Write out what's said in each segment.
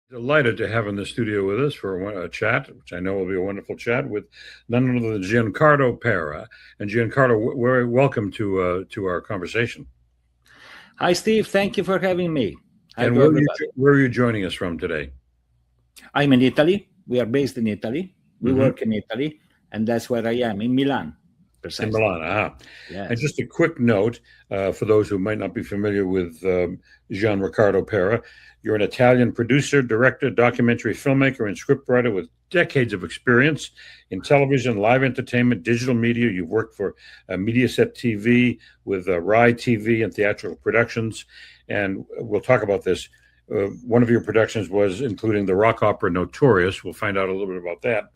Delighted to have in the studio with us for a chat, which I know will be a wonderful chat with none other than Gianriccardo Pera. And Gianriccardo, very welcome to our conversation. Hi, Steve. Thank you for having me. And where are you joining us from today? I'm in Italy. We are based in Italy. We work in Italy, and that's where I am, in Milan. Precisely. In Milan, Yes. And just a quick note for those who might not be familiar with Gianriccardo Pera. You're an Italian producer, director, documentary filmmaker, and scriptwriter with decades of experience in television, live entertainment, digital media. You've worked for Mediaset TV, with Rai TV and theatrical productions, and we'll talk about this. One of your productions was including the rock opera Notorious. We'll find out a little bit about that.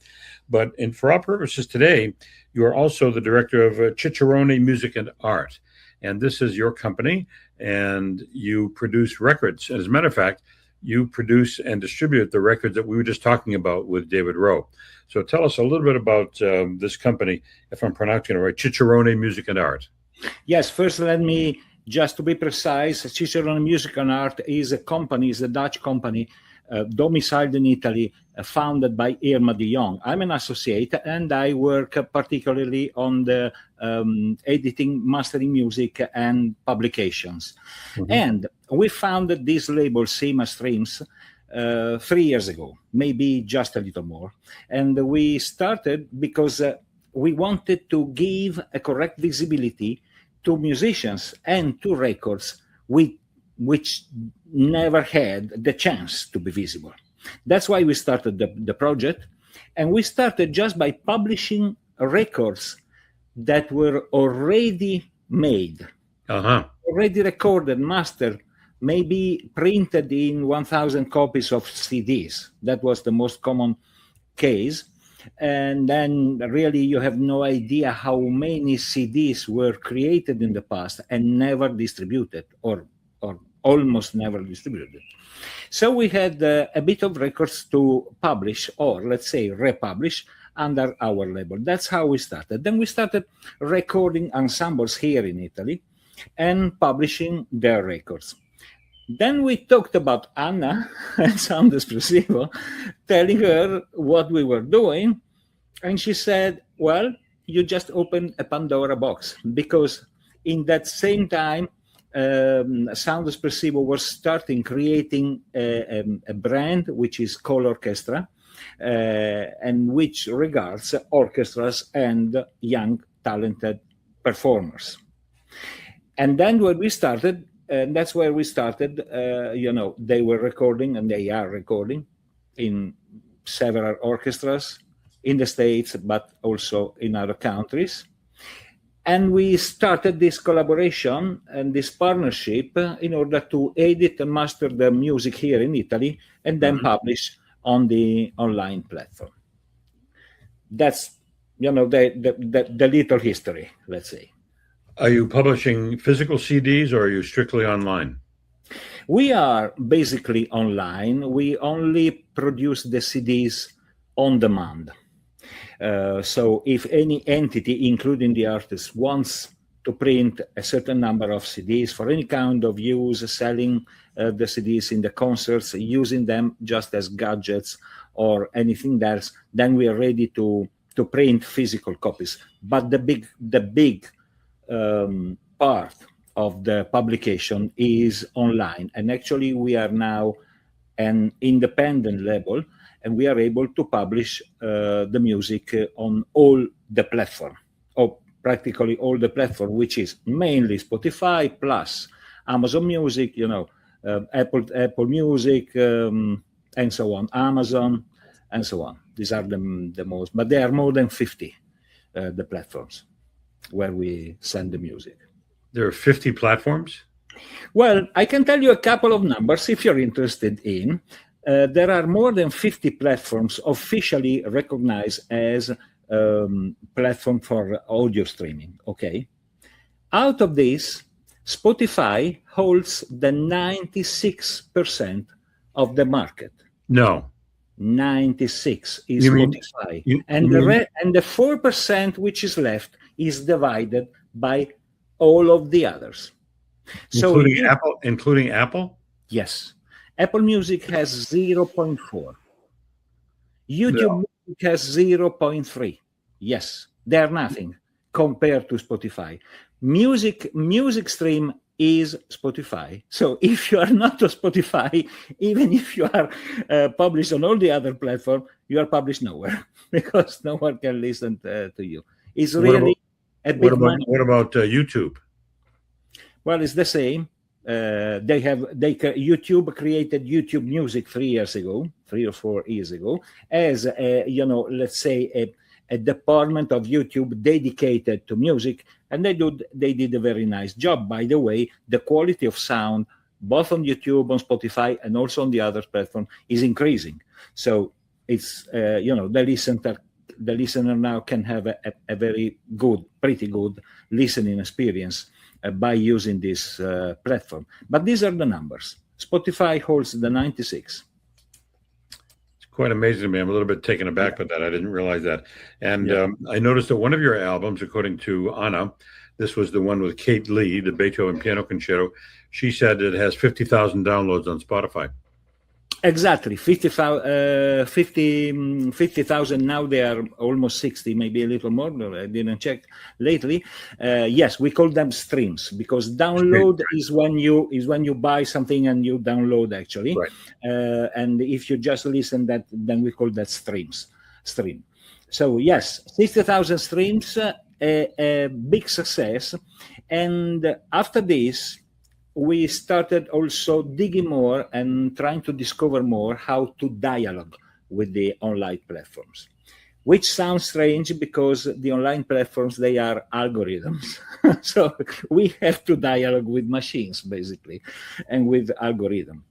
But for our purposes today, you are also the director of Cicerone Music and Art. And this is your company, and you produce records. As a matter of fact, you produce and distribute the records that we were just talking about with David Rowe. So tell us a little bit about this company, if I'm pronouncing it right, Cicerone Music and Art. Yes, first let me, just to be precise, Cicerone Music and Art is a company, is a Dutch company, domiciled in Italy, founded by Irma de Jong. I'm an associate, and I work particularly on the editing, mastering music, and publications. And we founded this label, CiMA Streams, 3 years ago, maybe just a little more. And we started because we wanted to give a correct visibility to musicians and to records which never had the chance to be visible. That's why we started the project. And we started just by publishing records that were already made, already recorded, mastered, maybe printed in 1,000 copies of CDs. That was the most common case. And then really you have no idea how many CDs were created in the past and never distributed, or almost never distributed. So we had a bit of records to publish, or let's say republish, under our label. That's how we started. Then we started recording ensembles here in Italy and publishing their records. Then we talked about Anna and Sound Espressivo, telling her what we were doing. And she said, well, you just opened a Pandora box, because in that same time, Sound Espressivo was starting creating a brand which is Call Orchestra, and which regards orchestras and young talented performers. And then when we started, and that's where we started, they were recording, and they are recording in several orchestras in the States, but also in other countries. And we started this collaboration and this partnership in order to edit and master the music here in Italy, and then publish on the online platform. That's, the little history, let's say. Are you publishing physical CDs, or are you strictly online? We are basically online. We only produce the CDs on demand. So if any entity, including the artist, wants to print a certain number of CDs for any kind of use, selling the CDs in the concerts, using them just as gadgets or anything else, then we are ready to print physical copies. But the big part of the publication is online. And actually we are now an independent label, and we are able to publish the music on all the platform, or practically all the platform, which is mainly Spotify plus Amazon Music, Apple Music, and so on, Amazon, and so on. These are the most, but there are more than 50 the platforms where we send the music. There are 50 platforms? Well, I can tell you a couple of numbers if you're interested in. There are more than 50 platforms officially recognized as platform for audio streaming, okay? Out of this, Spotify holds the 96% of the market. No. 96 is Spotify. And the 4% which is left is divided by all of the others. Including Apple? Yes. Apple Music has 0.4. YouTube Music has 0.3. Yes, they're nothing compared to Spotify. Music stream is Spotify. So if you are not on Spotify, even if you are published on all the other platforms, you are published nowhere because no one can listen to you. It's really a big money. What about YouTube? Well, it's the same. YouTube created YouTube Music 3 or 4 years ago, as let's say a department of YouTube dedicated to music, and they did a very nice job. By the way, the quality of sound, both on YouTube, on Spotify, and also on the other platform, is increasing. So it's the listener now can have a very good, pretty good listening experience by using this platform. But these are the numbers. Spotify holds the 96. It's quite amazing to me. I'm a little bit taken aback by that. I didn't realize that. And I noticed that one of your albums, according to Anna, this was the one with Kate Lee, the Beethoven Piano Concerto. She said it has 50,000 downloads on Spotify. Exactly, 50,000. Now they are almost 60, maybe a little more. I didn't check lately. Yes, we call them streams because download is when you buy something and you download actually. Right. And if you just listen, then we call that stream. So yes, 60,000 streams, a big success. And after this, we started also digging more and trying to discover more how to dialogue with the online platforms, which sounds strange because the online platforms, they are algorithms. So we have to dialogue with machines, basically, and with algorithms.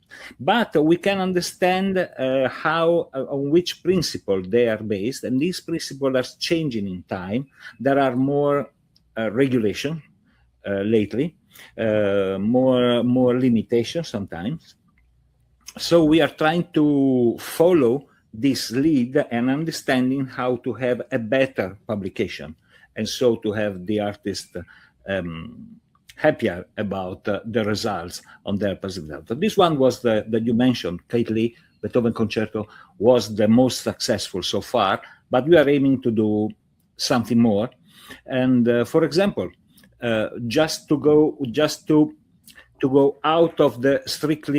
But we can understand on which principle they are based, and these principles are changing in time. There are more regulation lately. More limitations sometimes. So we are trying to follow this lead and understanding how to have a better publication, and so to have the artist happier about the results on their possibility. This one was that you mentioned, Kate Lee, Beethoven Concerto, was the most successful so far, but we are aiming to do something more. And for example, just to go out of the strict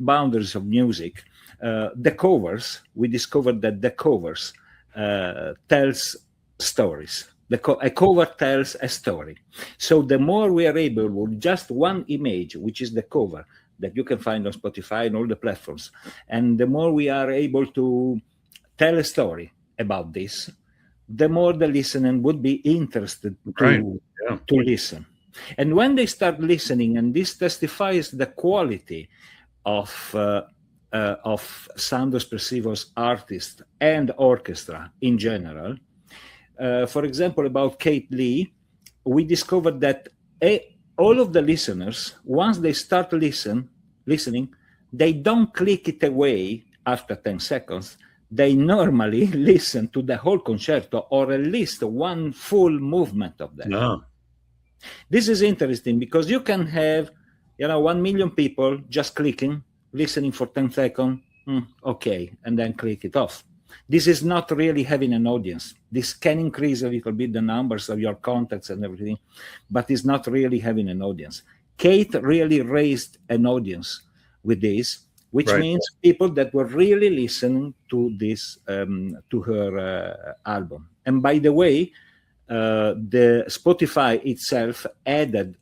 boundaries of music, the covers. We discovered that the covers tells stories. A cover tells a story. So the more we are able with just one image, which is the cover that you can find on Spotify and all the platforms, and the more we are able to tell a story about this, the more the listener would be interested to listen. And when they start listening, and this testifies the quality of sound expressivos artists and orchestra in general. For example, about Kate Lee, we discovered that all of the listeners, once they start listening, they don't click it away after 10 seconds. They normally listen to the whole concerto, or at least one full movement of that. No. This is interesting because you can have, 1 million people just clicking, listening for 10 seconds, okay, and then click it off. This is not really having an audience. This can increase a little bit the numbers of your contacts and everything, but it's not really having an audience. Kate really raised an audience with this, which means people that were really listening to this, to her album. And by the way, the Spotify itself added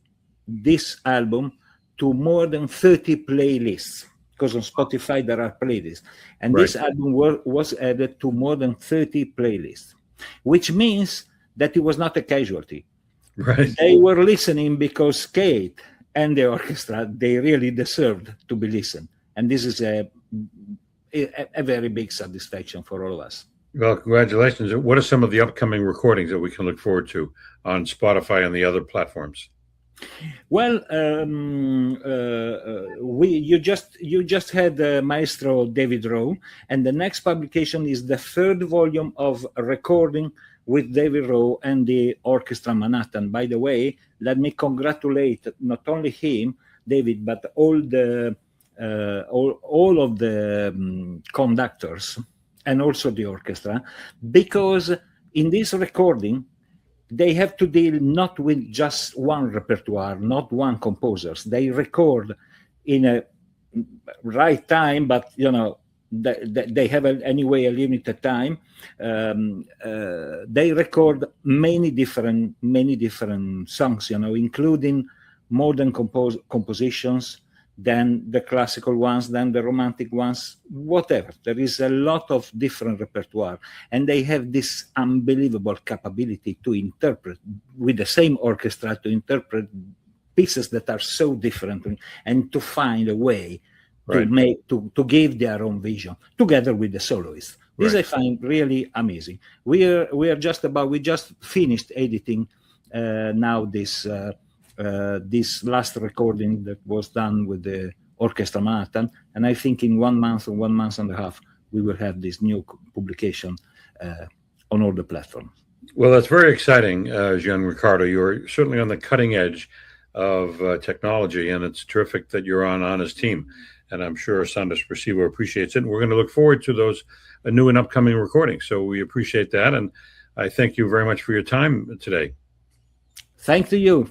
this album to more than 30 playlists, because on Spotify there are playlists. And this album was added to more than 30 playlists, which means that it was not a casualty. Right. They were listening because Kate and the orchestra, they really deserved to be listened. And this is a very big satisfaction for all of us. Well, congratulations. What are some of the upcoming recordings that we can look forward to on Spotify and the other platforms? Well, you just had Maestro David Rowe, and the next publication is the third volume of recording with David Rowe and the Orchestra Manhattan. By the way, let me congratulate not only him, David, but all the all of the conductors and also the orchestra, because in this recording, they have to deal not with just one repertoire, not one composers. They record in a right time, but they have anyway a limited time. They record many different songs, including modern compositions, then the classical ones, then the romantic ones, whatever. There is a lot of different repertoire, and they have this unbelievable capability to interpret with the same orchestra, to interpret pieces that are so different, and to find a way to give their own vision together with the soloist. This I find really amazing. We just finished editing now this last recording that was done with the Orchestra Manhattan, and I think in 1 month or 1 month and a half we will have this new publication on all the platforms. Well, that's very exciting, Gianriccardo. You're certainly on the cutting edge of technology, and it's terrific that you're on his team. And I'm sure Sandra Spresivo appreciates it. And we're going to look forward to those new and upcoming recordings. So we appreciate that. And I thank you very much for your time today. Thank you,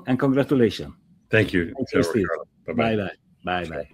and congratulations. Thank you. Thank you, Steve. Bye-bye. Bye-bye.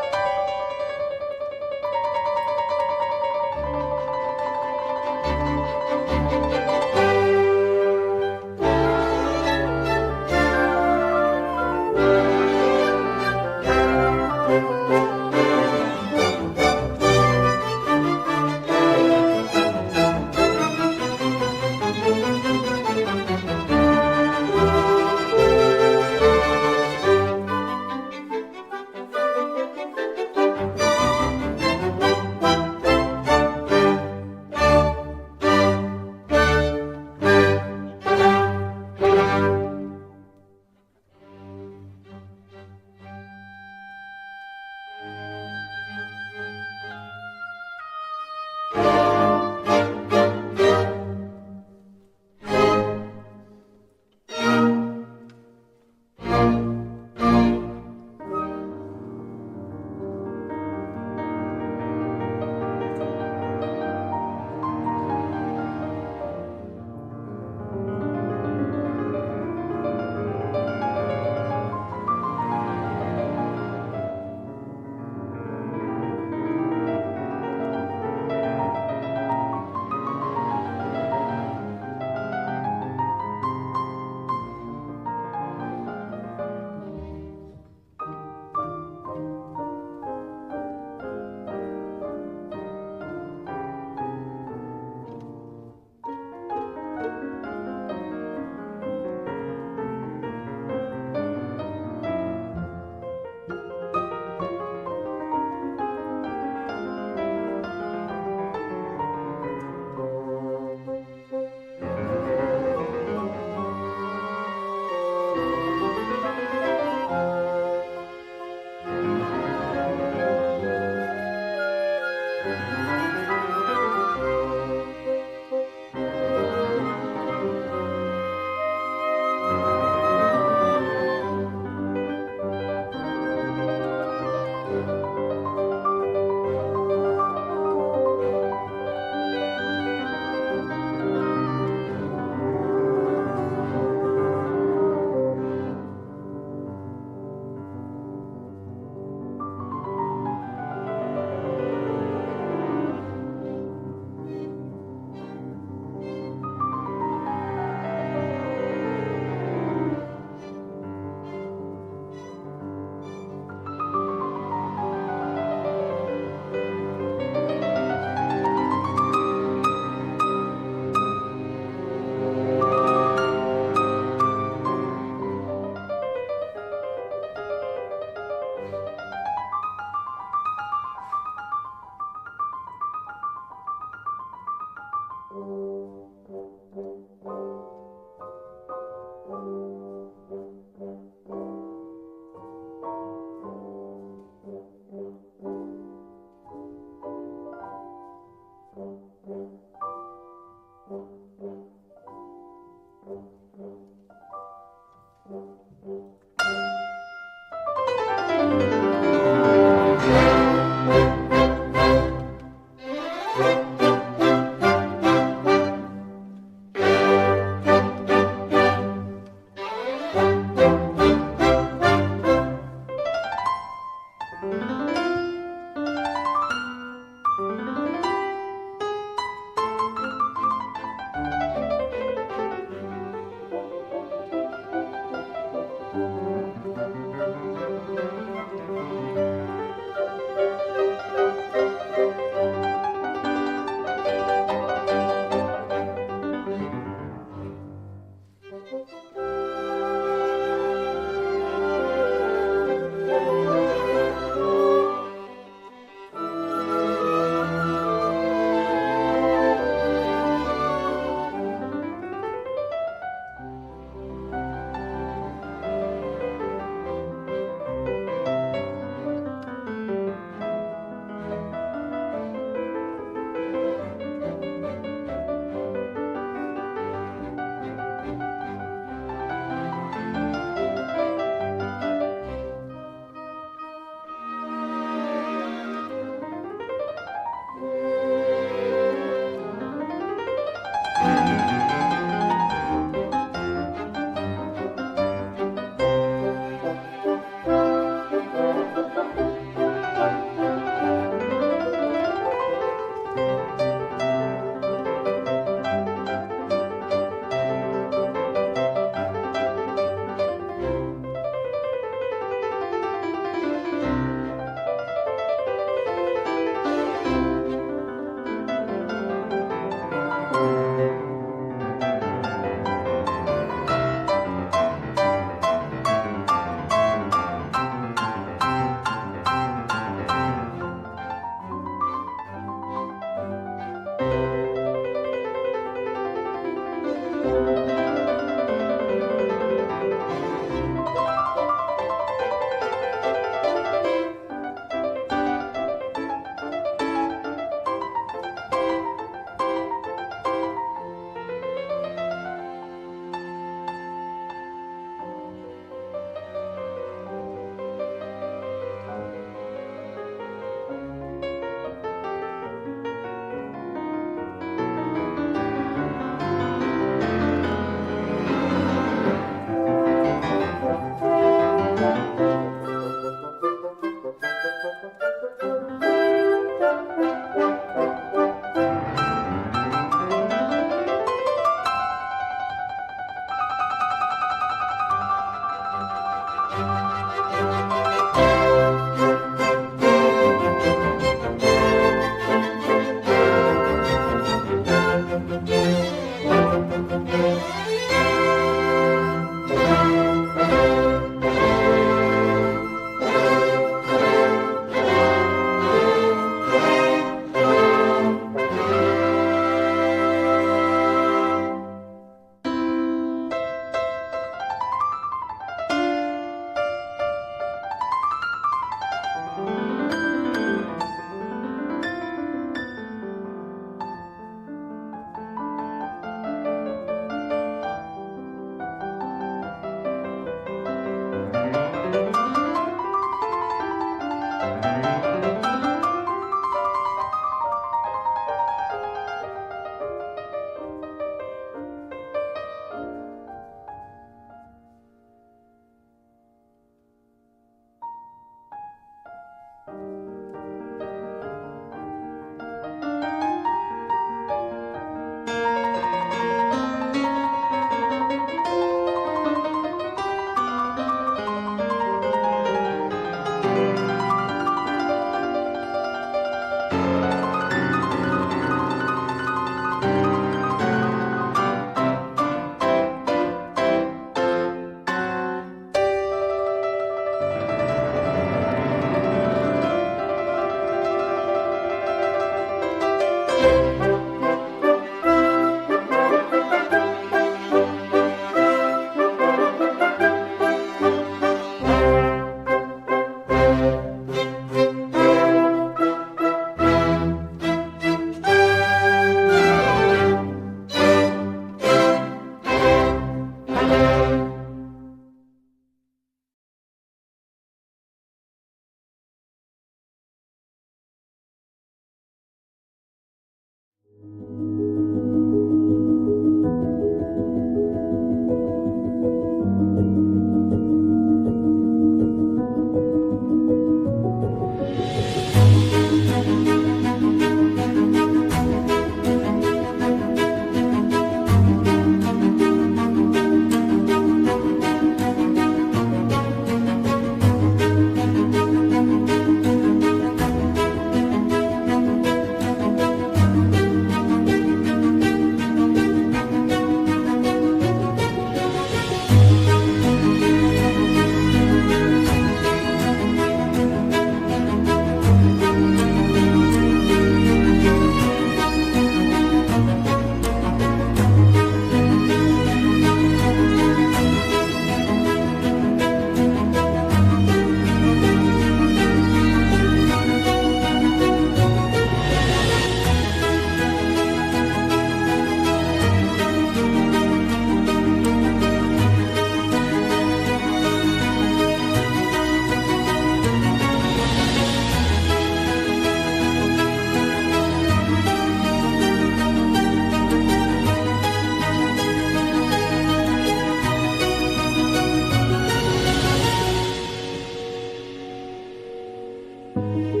you.